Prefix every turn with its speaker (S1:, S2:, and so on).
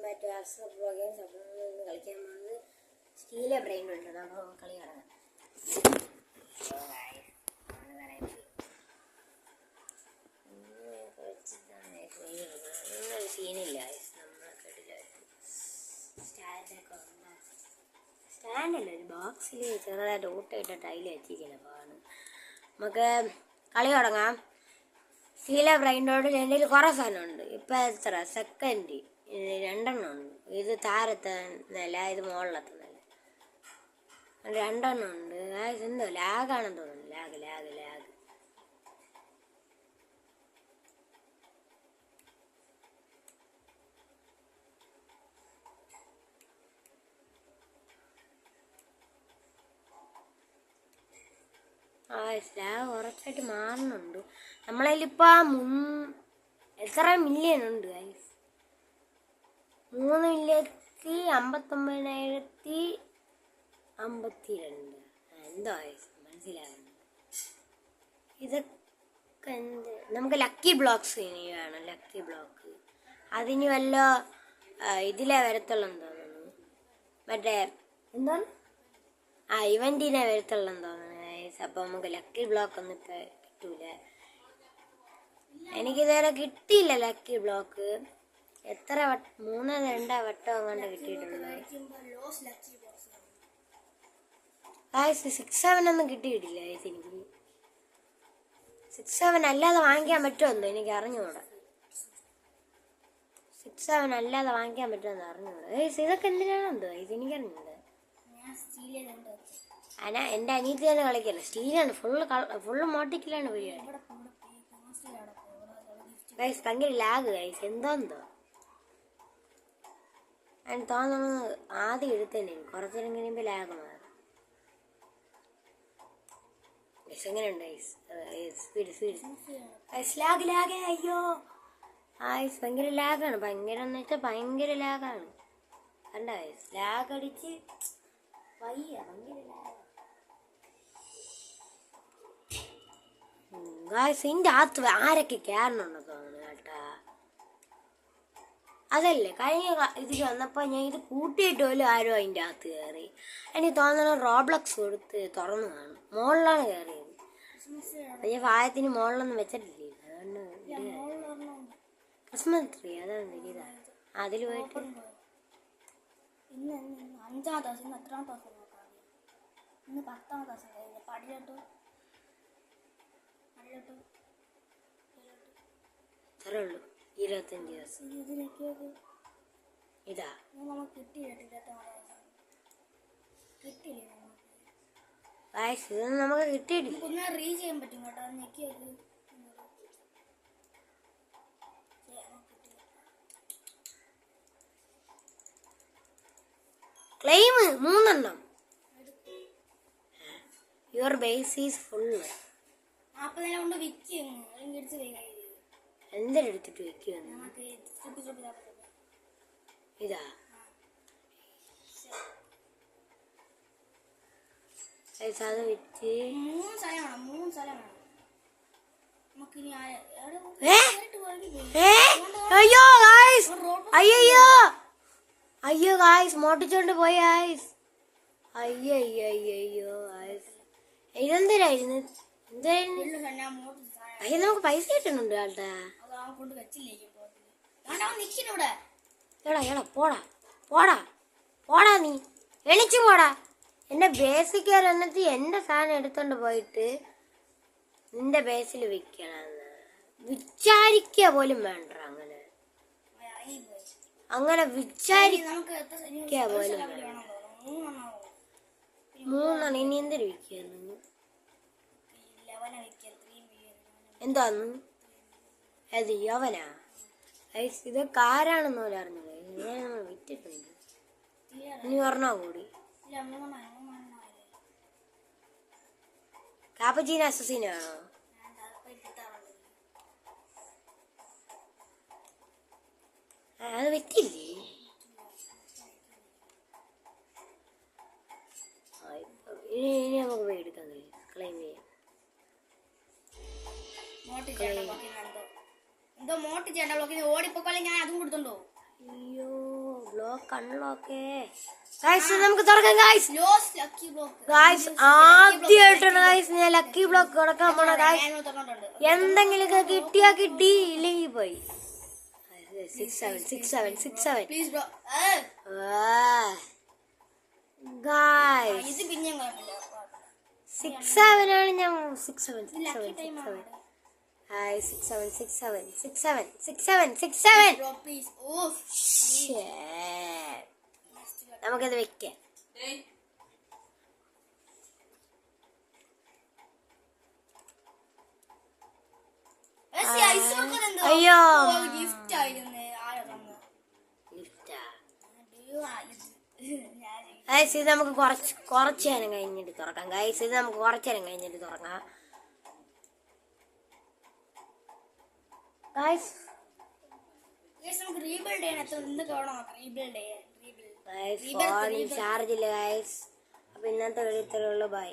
S1: Back to Arsenal pro games. അപ്പോൾ ഇന്ന് കളിക്കാൻ പോകുന്നത് സ്റ്റീലെ ബ്രെയിൻ ഉണ്ട്. അപ്പോൾ കളി കാണാം. സീനില്ല, നമ്മളൊക്കെ സ്റ്റാൻഡല്ല, ഒരു ബോക്സിൽ ചെറുതായിട്ട് ഊട്ടിട്ട് ടൈല് വെച്ചിരിക്കണം. അപ്പോൾ നമുക്ക് കളി തുടങ്ങാം. സ്റ്റീലെ ബ്രെയിനോട് എൻ്റെ കയ്യിൽ കുറേ സാധനമുണ്ട്. ഇപ്പം എത്ര സെക്കൻഡ് 2 ഉണ്ട്. ഇത് താഴത്തെ നില, ഇത് മുകളിലത്തെ നില. 2 ഉണ്ട്. എന്തോ ലാഗാണെന്ന് തോന്നുന്നു. ലാഗ് ലാഗ് കുറച്ചായിട്ട് മാറുന്നുണ്ട്. നമ്മളതിലിപ്പോൾ എത്ര മില്യൺ ഉണ്ട്? 3,59,052. എന്തോ മനസ്സിലാകുന്നു. ഇതൊക്കെ നമുക്ക് ലക്കി ബ്ലോക്സ് ഇനി വേണം. ലക്കി ബ്ലോക്ക് അതിന് വല്ല ഇതിലെ വരത്തുള്ളെന്ന് തോന്നുന്നു. മറ്റേ എന്താണ് ഇവന്റിനെ വരത്തുള്ളെന്ന് തോന്നുന്നു. അപ്പോൾ നമുക്ക് ലക്കി ബ്ലോക്ക് ഒന്നും ഇപ്പം കിട്ടൂല. എനിക്കിതുവരെ കിട്ടിയില്ല ലക്കി ബ്ലോക്ക്. എത്ര 3-2 വട്ടം അങ്ങോട്ട് കിട്ടിയിട്ടുണ്ട്. 6-7 ഒന്നും കിട്ടിയിട്ടില്ല. എനിക്ക് 6-7 അല്ലാതെ വാങ്ങിക്കാൻ പറ്റുമെന്നോ എനിക്ക് അറിഞ്ഞുകൂടാ. 6-7 അല്ലാതെ വാങ്ങിക്കാൻ പറ്റുമെന്ന് അറിഞ്ഞുകൂടാ. ഇതൊക്കെ എന്തിനാണെന്തോ എനിക്കറിഞ്ഞൂടാ. എൻ്റെ അനിയത്തി തന്നെ കളിക്കല്ല. സ്റ്റീലാണ് ഫുള്ള് മോട്ടിക്കലാണ് പരിപാടി. ഭയങ്കര ലാഗ് എന്തോ അതിന് തോന്നുന്നു. ആദ്യം എടുത്തന്നെ കുറച്ചു നേരം കഴിയുമ്പോൾ ലാഗ് മാറും. എങ്ങനെയുണ്ട് ലാഗ്? അയ്യോ ഭയങ്കര ലാഗാണ്. ഭയങ്കര എന്ന് വെച്ചാൽ ഭയങ്കര ലാഗാണ്. കണ്ട ലാഗ് അടിച്ച് വയ്യ. ഭയങ്കര ലാഗ്. ഇതിൻ്റെ അകത്ത് ആരൊക്കെ കയറണമെന്ന് തോന്നുന്നു കേട്ടാ. അതല്ലേ കഴിഞ്ഞ ഇതിൽ വന്നപ്പോൾ ഞാൻ ഇത് കൂട്ടിയിട്ട് പോലും ആരും അതിൻ്റെ അകത്ത് കയറി. എനിക്ക് തോന്നുന്നു റോബ്ലക്സ് കൊടുത്ത് തുറന്നു കാണും. മുകളിലാണ് കയറിയത്. ഞാൻ ഭാഗത്തിന് മുകളിലൊന്നും വെച്ചിട്ടില്ല. അതുകൊണ്ട് ക്രിസ്മസ് ട്രീ അതാണ് ഇതാണ്. അതിൽ പോയിട്ട്
S2: ഇന്ന് 5-ാം ദിവസം, ഇന്ന് എത്രാം ദിവസം നോക്കാം. ഇന്ന് 10-ാം ദിവസം കഴിഞ്ഞ പടിലോട്ട്
S1: അത്രേ ഉള്ളൂ. 25 ദിവസം ഇതാ
S2: നമുക്ക് കിട്ടിയില്ല.
S1: ഇതൊന്നും നമുക്ക് കിട്ടിയിട്ടില്ല.
S2: ഒന്ന് റീ ചെയ്യാൻ പറ്റും കേട്ടോ. ഞെക്കിയത്
S1: ക്ലെയിം 3 എണ്ണം. Your base is full.
S2: കൊണ്ട് വിൽക്കും.
S1: എന്തെടുത്തിട്ട് വെക്കുമെന്ന് ഇതാ. അത് വിറ്റ്
S2: 3 സ്ഥലം വേണം.
S1: അയ്യോ ഗായ്സ് മോട്ടിച്ചോണ്ട് പോയി ഗായ്സ്. അയ്യോ ഇതെന്തിനായിരുന്നു? അയ്യോ നമുക്ക് പൈസ കിട്ടുന്നുണ്ട് ആൾട്ടാ. എടാ പോടാ നീ എണിച്ചു പോടാ. എന്റെ ബേസിക്കാർ എന്നിട്ട് എന്റെ സാധനം എടുത്തോണ്ട് പോയിട്ട് നിന്റെ ബേസിൽ വിൽക്കണമെന്ന് വിചാരിക്കുക പോലും വേണ്ട. അങ്ങനെ വിചാരിക്കുക പോലും വേണ്ട. 3 ഇനി എന്തൊരു വിൽക്കുന്നു? എന്താന്ന് അത് യവനാ? ഇതൊക്കെ ആരാണെന്ന് പോലും അറിഞ്ഞത്. നമ്മൾ വിറ്റിട്ടുണ്ട്. ഇനി പറഞ്ഞാ കൂടി കാപ്പച്ചീന അസസീനാണോ? അത് വിറ്റില്ലേ? ഇനി നമുക്ക് പോയി എടുക്കാൻ കഴിയും. ക്ലെയിം ചെയ്യാം.
S2: എന്തോ മോട്ട് ചേട്ടാ ഓടിപ്പോക്കോളെ. ഞാൻ അതും കൊടുത്തോണ്ടോ?
S1: അയ്യോ കണ്ണൊക്കെ ഗായ്സ് നമുക്ക് തുറക്കാം guys.
S2: Lost lucky block.
S1: Guys ആദ്യമായിട്ടാണ് ഗായ്സ് ഞാൻ ലക്കി ബ്ലോക്ക് തുറക്കാൻ പോണ ഗായ്സ്. എന്തെങ്കിലുമൊക്കെ കിട്ടിയാ കിട്ടി, ഇല്ലെങ്കിൽ പോയി. 6 7 6 7 6 7
S2: പ്ലീസ് ബ്രോ.
S1: ഗായ്സ്
S2: ഇത് പിന്നെയും കുഴപ്പമില്ല.
S1: 6 7 ആണ് ഞാൻ. 6 7 6
S2: ലക്കി
S1: 7
S2: ടൈം
S1: 6
S2: ആണ്.
S1: 7 ഹായ് 6 7 6 7 6 7 6 7 6 7.
S2: Bro please. ഓഫ്.
S1: നമുക്കത് വെക്കാം. അയ്യോ
S2: ഗിഫ്റ്റ് ആയിരുന്നു. ആരാ തന്നത്?
S1: ഗൈസ് ഇത് നമുക്ക് കുറച്ച് നേരം കഴിഞ്ഞിട്ട് തുറക്കാം. ഗൈസ് ഇത് നമുക്ക് കുറച്ച് നേരം കഴിഞ്ഞിട്ട് തുറക്കാം. ഗൈസ്
S2: നമുക്ക് റീബിൽഡ് ചെയ്യാൻ എത്ര എന്തൊക്കെ വേണം? റീബിൽഡ് ചെയ്യാൻ
S1: ഫോണിൽ ചാർജ് ഇല്ല ഗൈസ്. അപ്പൊ ഇന്നത്തെ വീഡിയോ ഇത്രയുള്ളൂ. ബൈ.